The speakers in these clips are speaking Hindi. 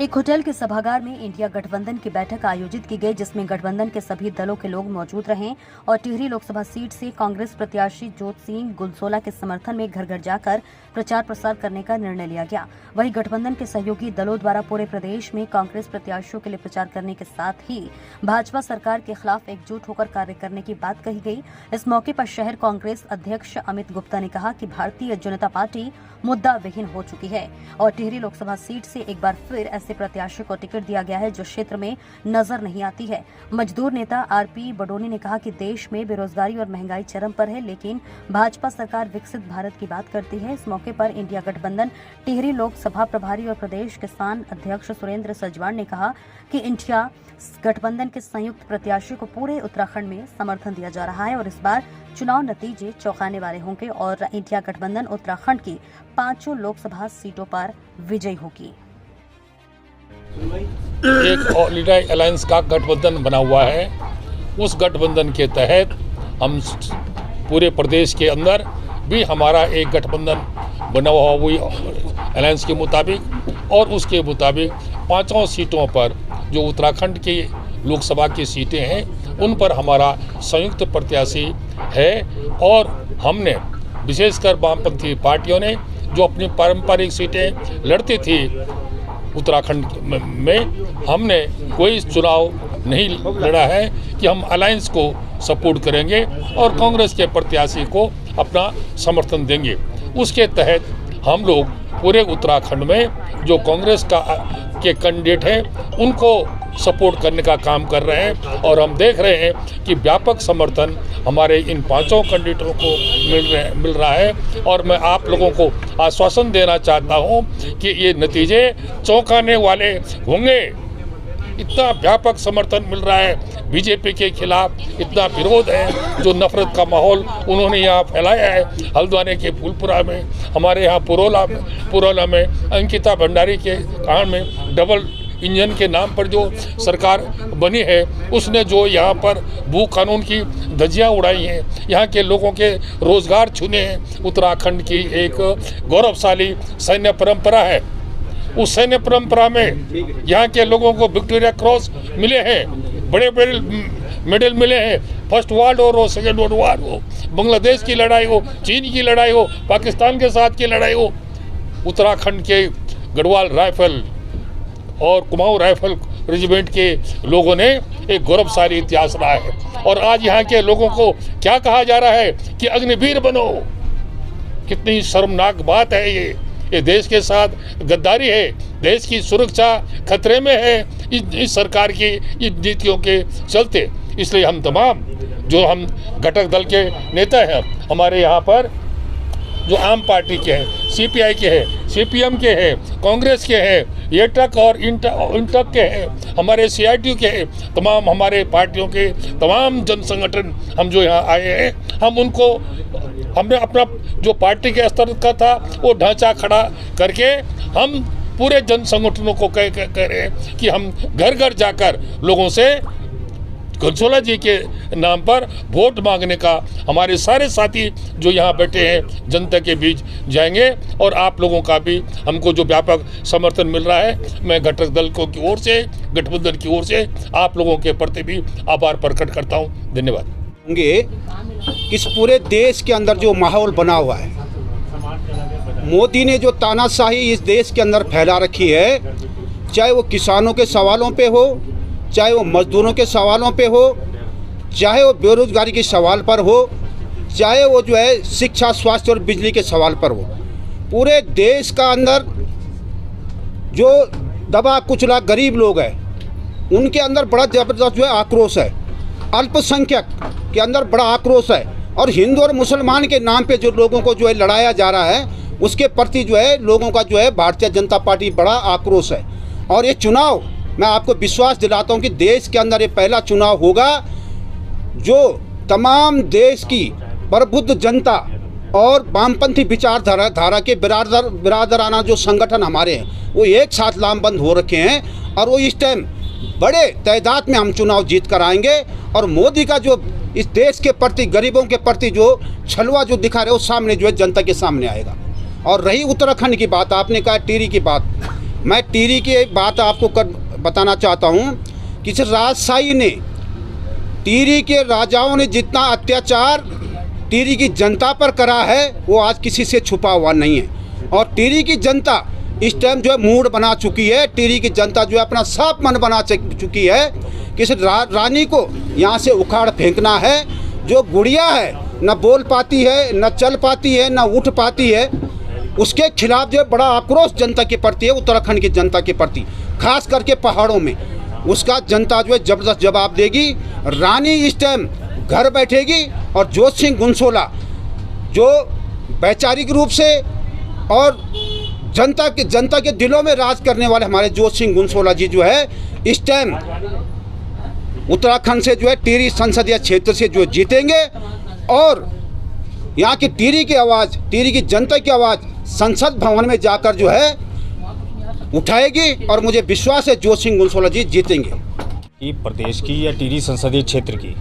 एक होटल के सभागार में इंडिया गठबंधन की बैठक आयोजित की गई, जिसमें गठबंधन के सभी दलों के लोग मौजूद रहे और टिहरी लोकसभा सीट से कांग्रेस प्रत्याशी जोत सिंह गुलसोला के समर्थन में घर घर जाकर प्रचार प्रसार करने का निर्णय लिया गया। वहीं गठबंधन के सहयोगी दलों द्वारा पूरे प्रदेश में कांग्रेस प्रत्याशियों के लिए प्रचार करने के साथ ही भाजपा सरकार के खिलाफ एकजुट होकर कार्य करने की बात कही गई। इस मौके पर शहर कांग्रेस अध्यक्ष अमित गुप्ता ने कहा कि भारतीय जनता पार्टी मुद्दा विहीन हो चुकी है और टिहरी लोकसभा सीट से एक बार फिर ऐसे प्रत्याशी को टिकट दिया गया है जो क्षेत्र में नजर नहीं आती है। मजदूर नेता आरपी बडोनी ने कहा कि देश में बेरोजगारी और महंगाई चरम पर है, लेकिन भाजपा सरकार विकसित भारत की बात करती है। इस मौके पर इंडिया गठबंधन टिहरी लोकसभा प्रभारी और प्रदेश किसान अध्यक्ष सुरेंद्र सजवाण ने कहा कि इंडिया गठबंधन के संयुक्त प्रत्याशी को पूरे उत्तराखंड में समर्थन दिया जा रहा है और इस बार चुनाव नतीजे चौंकाने वाले होंगे और इंडिया गठबंधन उत्तराखंड की 5 लोकसभा सीटों पर विजयी होगी। एक ऑल इंडिया अलायंस का गठबंधन बना हुआ है। उस गठबंधन के तहत हम पूरे प्रदेश के अंदर भी हमारा एक गठबंधन बना हुआ हुई अलायंस के मुताबिक और उसके मुताबिक 5 सीटों पर जो उत्तराखंड की लोकसभा की सीटें हैं उन पर हमारा संयुक्त प्रत्याशी है और हमने विशेषकर वामपंथी पार्टियों ने जो अपनी पारंपरिक सीटें लड़ती थी उत्तराखंड में, हमने कोई चुनाव नहीं लड़ा है कि हम अलायंस को सपोर्ट करेंगे और कांग्रेस के प्रत्याशी को अपना समर्थन देंगे। उसके तहत हम लोग पूरे उत्तराखंड में जो कांग्रेस के कैंडिडेट हैं उनको सपोर्ट करने का काम कर रहे हैं और हम देख रहे हैं कि व्यापक समर्थन हमारे इन 5 कैंडिडेटों को मिल रहा है और मैं आप लोगों को आश्वासन देना चाहता हूं कि ये नतीजे चौंकाने वाले होंगे। इतना व्यापक समर्थन मिल रहा है, बीजेपी के खिलाफ इतना विरोध है, जो नफरत का माहौल उन्होंने यहाँ फैलाया है। हल्द्वानी के फूलपुरा में, हमारे यहाँ पुरोला में अंकिता भंडारी के कांड में डबल इंजन के नाम पर जो सरकार बनी है उसने जो यहाँ पर भू कानून की धज्जियाँ उड़ाई हैं, यहाँ के लोगों के रोजगार छीने हैं। उत्तराखंड की एक गौरवशाली सैन्य परंपरा है, उस सैन्य परंपरा में यहाँ के लोगों को विक्टोरिया क्रॉस मिले हैं, बड़े बड़े मेडल मिले हैं। फर्स्ट वर्ल्ड वॉर हो, सेकेंड वर्ल्ड वॉर हो, बांग्लादेश की लड़ाई हो, चीन की लड़ाई हो, पाकिस्तान के साथ की लड़ाई हो, उत्तराखंड के गढ़वाल राइफल और कुमाऊं राइफल रेजिमेंट के लोगों ने एक गौरवशाली इतिहास रहा है। और आज यहाँ के लोगों को क्या कहा जा रहा है कि अग्निवीर बनो। कितनी शर्मनाक बात है ये देश के साथ गद्दारी है, देश की सुरक्षा खतरे में है इस सरकार की इन नीतियों के चलते। इसलिए हम तमाम जो हम घटक दल के नेता हैं, हमारे यहाँ पर जो आम पार्टी के हैं, सीपीआई के हैं, सीपीएम के हैं, कांग्रेस के हैं, येटक और इंटक के हैं, हमारे सीआईटी के हैं, तमाम हमारे पार्टियों के तमाम जन संगठन हम जो यहाँ आए हैं, हमने अपना जो पार्टी के स्तर का था वो ढांचा खड़ा करके हम पूरे जन संगठनों को कह रहे हैं कि हम घर घर जाकर लोगों से गुलसोला जी के नाम पर वोट मांगने का हमारे सारे साथी जो यहाँ बैठे हैं जनता के बीच जाएंगे और आप लोगों का भी हमको जो व्यापक समर्थन मिल रहा है, मैं घटक दल की ओर से, गठबंधन की ओर से आप लोगों के प्रति भी आभार प्रकट करता हूँ। धन्यवाद। इस पूरे देश के अंदर जो माहौल बना हुआ है, मोदी ने जो तानाशाही इस देश के अंदर फैला रखी है, चाहे वो किसानों के सवालों पे हो, चाहे वो मजदूरों के सवालों पे हो, चाहे वो बेरोजगारी के सवाल पर हो, चाहे वो जो है शिक्षा, स्वास्थ्य और बिजली के सवाल पर हो, पूरे देश का अंदर जो दबा कुचला गरीब लोग हैं उनके अंदर बड़ा ज़बरदस्त जो है आक्रोश है। अल्पसंख्यक के अंदर बड़ा आक्रोश है और हिंदू और मुसलमान के नाम पे जो लोगों को जो है लड़ाया जा रहा है उसके प्रति जो है लोगों का जो है भारतीय जनता पार्टी बड़ा आक्रोश है। और ये चुनाव मैं आपको विश्वास दिलाता हूँ कि देश के अंदर ये पहला चुनाव होगा जो तमाम देश की प्रबुद्ध जनता और वामपंथी विचारधारा के बिरादराना जो संगठन हमारे हैं वो एक साथ लामबंद हो रखे हैं और वो इस टाइम बड़े तादाद में हम चुनाव जीत कर आएंगे और मोदी का जो इस देश के प्रति, गरीबों के प्रति जो छलवा जो दिखा रहे वो सामने जो है जनता के सामने आएगा। और रही उत्तराखंड की बात, आपने कहा टिहरी की बात, मैं टिहरी की बात आपको बताना चाहता हूँ कि इस राजशाही ने, टिहरी के राजाओं ने जितना अत्याचार टिहरी की जनता पर करा है वो आज किसी से छुपा हुआ नहीं है। और टिहरी की जनता इस टाइम जो है मूड बना चुकी है। टिहरी की जनता जो है अपना साफ मन बना चुकी है कि इस रानी को यहाँ से उखाड़ फेंकना है। जो गुड़िया है न बोल पाती है, न चल पाती है, न उठ पाती है, उसके खिलाफ जो है बड़ा आक्रोश जनता के प्रति है, उत्तराखंड की जनता के प्रति, खास करके पहाड़ों में। उसका जनता जो है जबरदस्त जवाब देगी। रानी इस टाइम घर बैठेगी और जोत सिंह गुनसोला जो वैचारिक रूप से और जनता के दिलों में राज करने वाले हमारे जोत सिंह गुनसोला जी जो है इस टाइम उत्तराखंड से जो है टिहरी संसदीय क्षेत्र से जो जीतेंगे और यहाँ की टिहरी की आवाज़, टिहरी की जनता की आवाज़ संसद भवन में जाकर जो है उठाएगी और मुझे विश्वास है जोत सिंह गुनसोला जी जीतेंगे। कि प्रदेश की या टिहरी संसदीय क्षेत्र की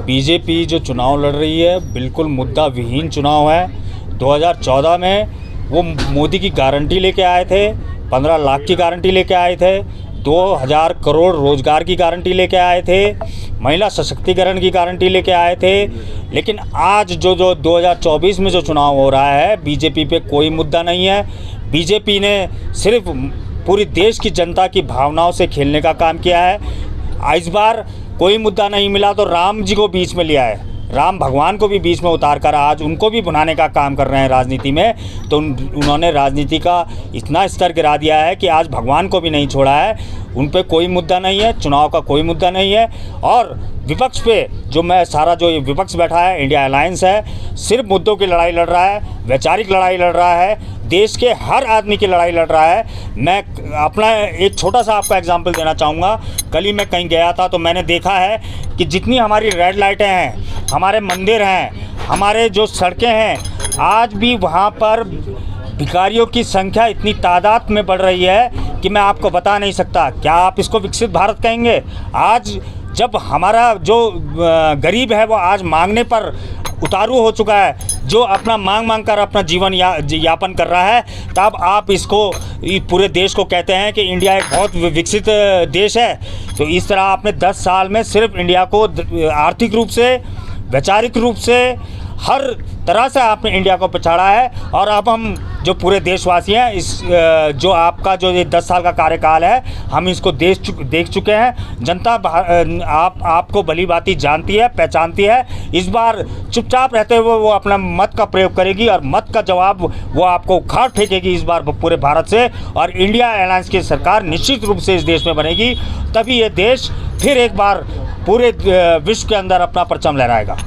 बीजेपी जो चुनाव लड़ रही है बिल्कुल मुद्दा विहीन चुनाव है। 2014 में वो मोदी की गारंटी लेके आए थे, 15 लाख की गारंटी लेके आए थे, 2000 करोड़ रोजगार की गारंटी लेके आए थे, महिला सशक्तिकरण की गारंटी लेके आए थे। लेकिन आज जो 2024 में जो चुनाव हो रहा है बीजेपी पे कोई मुद्दा नहीं है। बीजेपी ने सिर्फ पूरी देश की जनता की भावनाओं से खेलने का काम किया है। इस बार कोई मुद्दा नहीं मिला तो राम जी को बीच में लिया है, राम भगवान को भी बीच में उतार कर आज उनको भी भुनाने का काम कर रहे हैं राजनीति में। तो उन्होंने राजनीति का इतना स्तर गिरा दिया है कि आज भगवान को भी नहीं छोड़ा है। उन पे कोई मुद्दा नहीं है, चुनाव का कोई मुद्दा नहीं है। और विपक्ष पे जो ये विपक्ष बैठा है, इंडिया अलायंस है, सिर्फ मुद्दों की लड़ाई लड़ रहा है, वैचारिक लड़ाई लड़ रहा है, देश के हर आदमी की लड़ाई लड़ रहा है। मैं अपना एक छोटा सा आपका एग्जांपल देना चाहूँगा। कल ही मैं कहीं गया था तो मैंने देखा है कि जितनी हमारी रेड लाइटें हैं, हमारे मंदिर हैं, हमारे जो सड़कें हैं, आज भी वहाँ पर भिखारियों की संख्या इतनी तादाद में बढ़ रही है कि मैं आपको बता नहीं सकता। क्या आप इसको विकसित भारत कहेंगे? आज जब हमारा जो गरीब है वो आज मांगने पर उतारू हो चुका है, जो अपना मांग कर अपना जीवन यापन कर रहा है, तब आप इसको पूरे देश को कहते हैं कि इंडिया एक बहुत विकसित देश है। तो इस तरह आपने 10 साल में सिर्फ इंडिया को आर्थिक रूप से, वैचारिक रूप से, हर तरह से आपने इंडिया को पछाड़ा है। और अब हम जो पूरे देशवासी हैं, इस जो आपका जो ये 10 साल का कार्यकाल है, हम इसको देख चुके हैं। जनता आपको भली भांति जानती है, पहचानती है। इस बार चुपचाप रहते हुए वो अपना मत का प्रयोग करेगी और मत का जवाब वो आपको उखाड़ फेंकेगी इस बार पूरे भारत से। और इंडिया अलायंस की सरकार निश्चित रूप से इस देश में बनेगी, तभी ये देश फिर एक बार पूरे विश्व के अंदर अपना परचम लहराएगा।